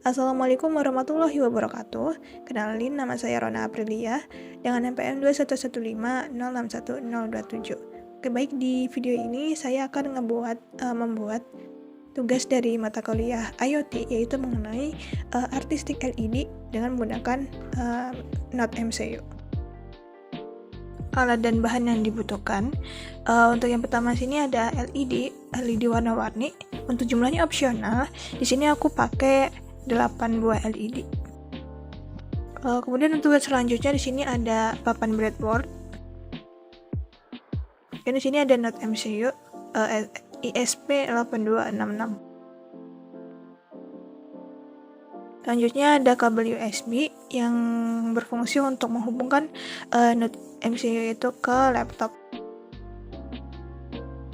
Assalamualaikum warahmatullahi wabarakatuh. Kenalin, nama saya Rona Aprilia dengan NPM 21150611027. Oke, baik, di video ini saya akan membuat tugas dari mata kuliah IoT, yaitu mengenai artistik LED dengan menggunakan Node MCU. Alat dan bahan yang dibutuhkan. Untuk yang pertama sini ada LED warna-warni. Untuk jumlahnya opsional. Di sini aku pakai 8 buah LED. Kemudian untuk selanjutnya di sini ada papan breadboard. Dan di sini ada Node MCU ISP8266. Selanjutnya ada kabel USB yang berfungsi untuk menghubungkan Node MCU itu ke laptop.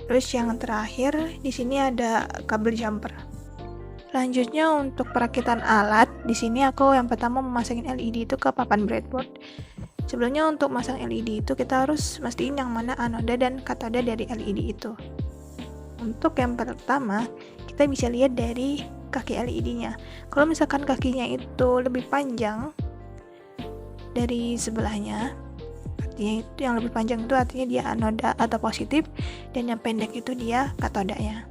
Terus yang terakhir di sini ada kabel jumper. Selanjutnya untuk perakitan alat, di sini aku yang pertama memasangin LED itu ke papan breadboard. Sebelumnya untuk masang LED itu kita harus mastiin yang mana anoda dan katoda dari LED itu. Untuk yang pertama, kita bisa lihat dari kaki LED-nya. Kalau misalkan kakinya itu lebih panjang dari sebelahnya, artinya itu yang lebih panjang itu artinya dia anoda atau positif, dan yang pendek itu dia katodanya.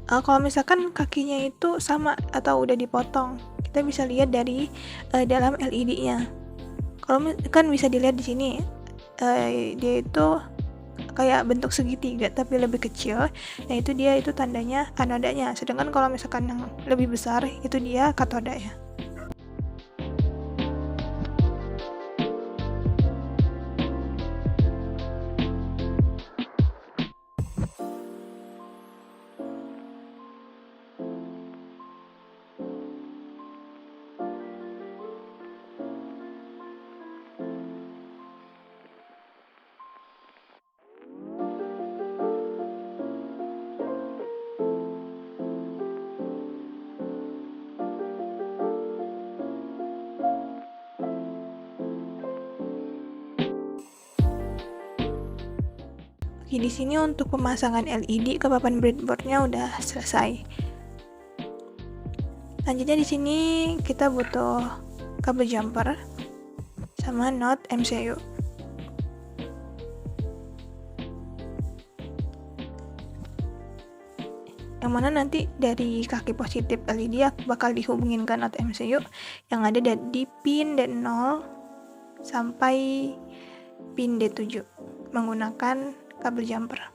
Kalau misalkan kakinya itu sama atau udah dipotong, kita bisa lihat dari dalam LED-nya. Kalau kan bisa dilihat di sini, dia itu kayak bentuk segitiga tapi lebih kecil. Nah itu dia itu tandanya anodanya. Sedangkan kalau misalkan yang lebih besar itu dia katodanya. Oke, di sini untuk pemasangan LED ke papan breadboardnya udah selesai. Selanjutnya di sini kita butuh kabel jumper sama Node MCU. Yang mana nanti dari kaki positif LED bakal dihubungin ke Node MCU yang ada di pin D0 sampai pin D7 menggunakan kabel jumper.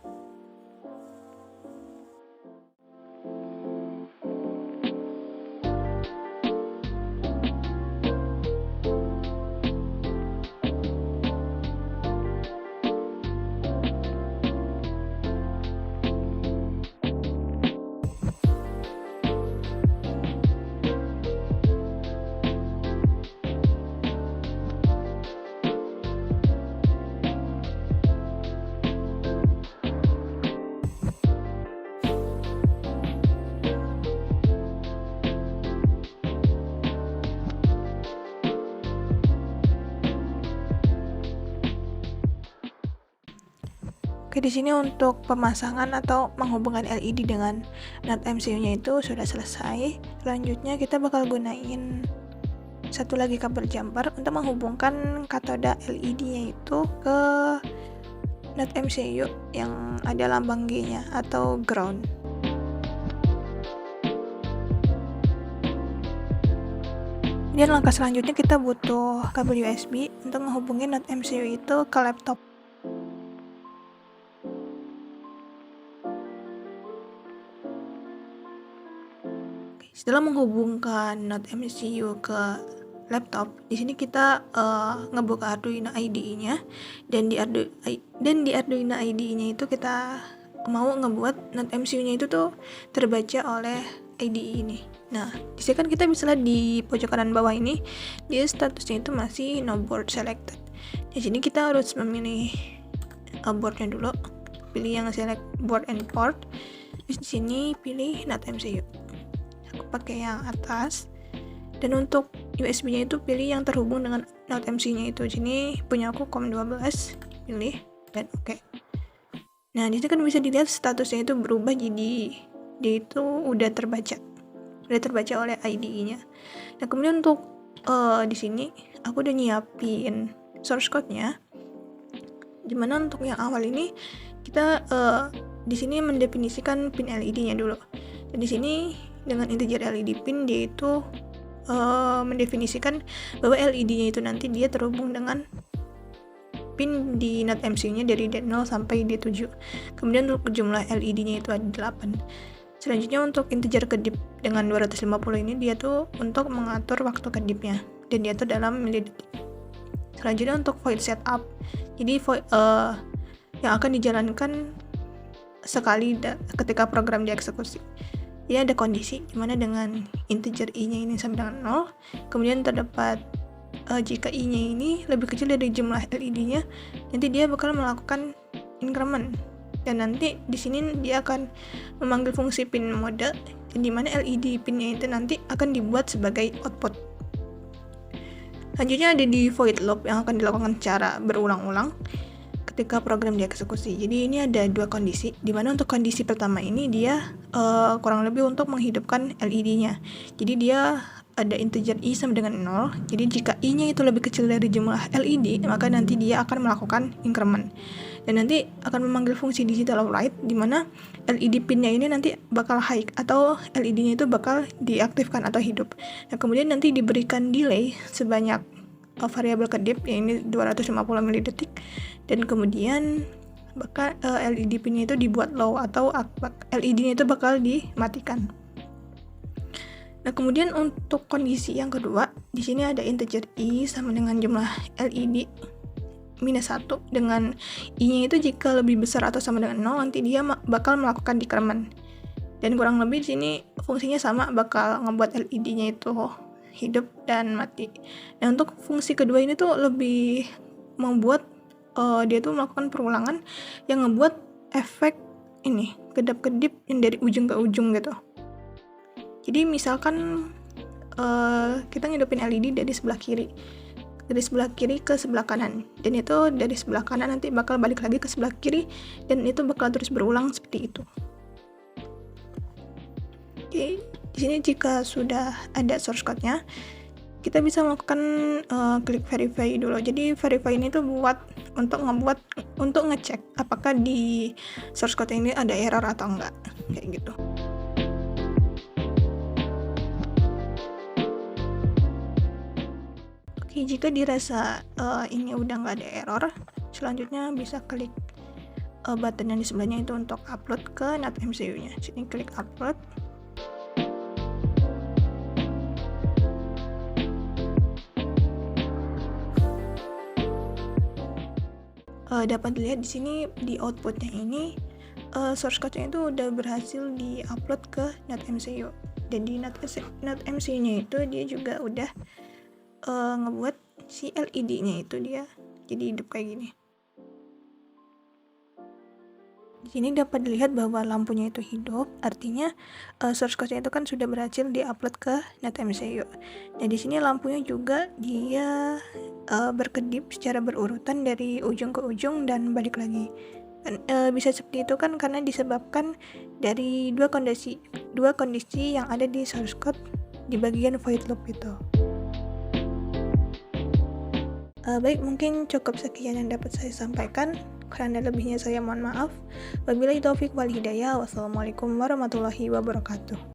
Oke, di sini untuk pemasangan atau menghubungkan LED dengan Node MCU-nya itu sudah selesai. Selanjutnya kita bakal gunain satu lagi kabel jumper untuk menghubungkan katoda LED-nya itu ke Node MCU yang ada lambang G-nya atau ground. Dan langkah selanjutnya kita butuh kabel USB untuk menghubungin Node MCU itu ke laptop. Setelah menghubungkan Node MCU ke laptop, di sini kita ngebuka Arduino IDE-nya, dan di Arduino IDE-nya itu kita mau ngebuat Node MCU-nya itu tuh terbaca oleh IDE ini. Nah, di sini kan kita bisa lihat di pojok kanan bawah ini, dia statusnya itu masih no board selected. Di sini kita harus memilih boardnya dulu, pilih yang select board and port. Terus di sini pilih Node MCU. Aku pakai yang atas, dan untuk USB-nya itu pilih yang terhubung dengan Node MCU-nya itu. Sini punya aku COM12, pilih dan oke. Nah, di sini kan bisa dilihat statusnya itu berubah, jadi dia itu udah terbaca. udah terbaca oleh IDE-nya. Nah kemudian untuk di sini aku udah nyiapin source code-nya, dimana untuk yang awal ini kita di sini mendefinisikan pin LED-nya dulu. Dan di sini dengan integer LED pin dia itu mendefinisikan bahwa LED-nya itu nanti dia terhubung dengan pin di NAT-MCU-nya dari D0 sampai D7. Kemudian untuk jumlah LED-nya itu ada 8. Selanjutnya untuk integer kedip dengan 250 ini dia tuh untuk mengatur waktu kedipnya, dan dia tuh dalam milidetik. Selanjutnya untuk void setup, jadi yang akan dijalankan sekali ketika program dieksekusi. Ini ada kondisi dimana dengan integer i-nya ini sama dengan 0, kemudian terdapat jika i-nya ini lebih kecil dari jumlah LED-nya, nanti dia bakal melakukan increment, dan nanti di sini dia akan memanggil fungsi pin mode, di mana LED pinnya itu nanti akan dibuat sebagai output. Selanjutnya ada di void loop yang akan dilakukan secara berulang-ulang ketika program dieksekusi. Jadi ini ada dua kondisi, dimana untuk kondisi pertama ini dia kurang lebih untuk menghidupkan LED-nya. Jadi dia ada integer i sama dengan 0. Jadi jika i-nya itu lebih kecil dari jumlah LED, maka nanti dia akan melakukan increment. Dan nanti akan memanggil fungsi digital override, dimana LED pinnya ini nanti bakal high atau LED-nya itu bakal diaktifkan atau hidup. Nah kemudian nanti diberikan delay sebanyak variabel kedip, yang ini 250 milidetik, dan kemudian bakal LED pinnya itu dibuat low atau LED-nya itu bakal dimatikan. Nah kemudian untuk kondisi yang kedua, di sini ada integer i sama dengan jumlah LED minus 1, dengan i-nya itu jika lebih besar atau sama dengan 0, nanti dia bakal melakukan decrement. Dan kurang lebih di sini fungsinya sama, bakal ngebuat LED-nya itu hidup dan mati. Nah untuk fungsi kedua ini tuh lebih membuat dia tuh melakukan perulangan yang ngebuat efek ini kedap-kedip yang dari ujung ke ujung gitu. Jadi misalkan kita ngidupin LED dari sebelah kiri ke sebelah kanan, dan itu dari sebelah kanan nanti bakal balik lagi ke sebelah kiri, dan itu bakal terus berulang seperti itu. Oke, di sini jika sudah ada source code-nya, kita bisa melakukan klik verify dulu. Jadi verify ini tuh buat untuk ngecek apakah di source code ini ada error atau enggak, kayak gitu. Oke, jika dirasa ini udah nggak ada error, selanjutnya bisa klik button yang di sebelahnya itu untuk upload ke NAT-MCU-nya. Sini klik upload. Dapat dilihat di sini di outputnya ini source code-nya itu udah berhasil di-upload ke NAT-MCU. Dan di NAT-MCU-nya itu dia juga udah ngebuat si LED-nya itu dia jadi hidup kayak gini. Di sini dapat dilihat bahwa lampunya itu hidup, artinya source code-nya itu kan sudah berhasil di-upload ke NAT-MCU. Dan di sini lampunya juga dia berkedip secara berurutan dari ujung ke ujung dan balik lagi. Dan bisa seperti itu kan karena disebabkan dari dua kondisi yang ada di source code di bagian void loop itu. Baik, mungkin cukup sekian yang dapat saya sampaikan. Kurang dan lebihnya saya mohon maaf. Wabillahi taufik wal hidayah. Wassalamualaikum warahmatullahi wabarakatuh.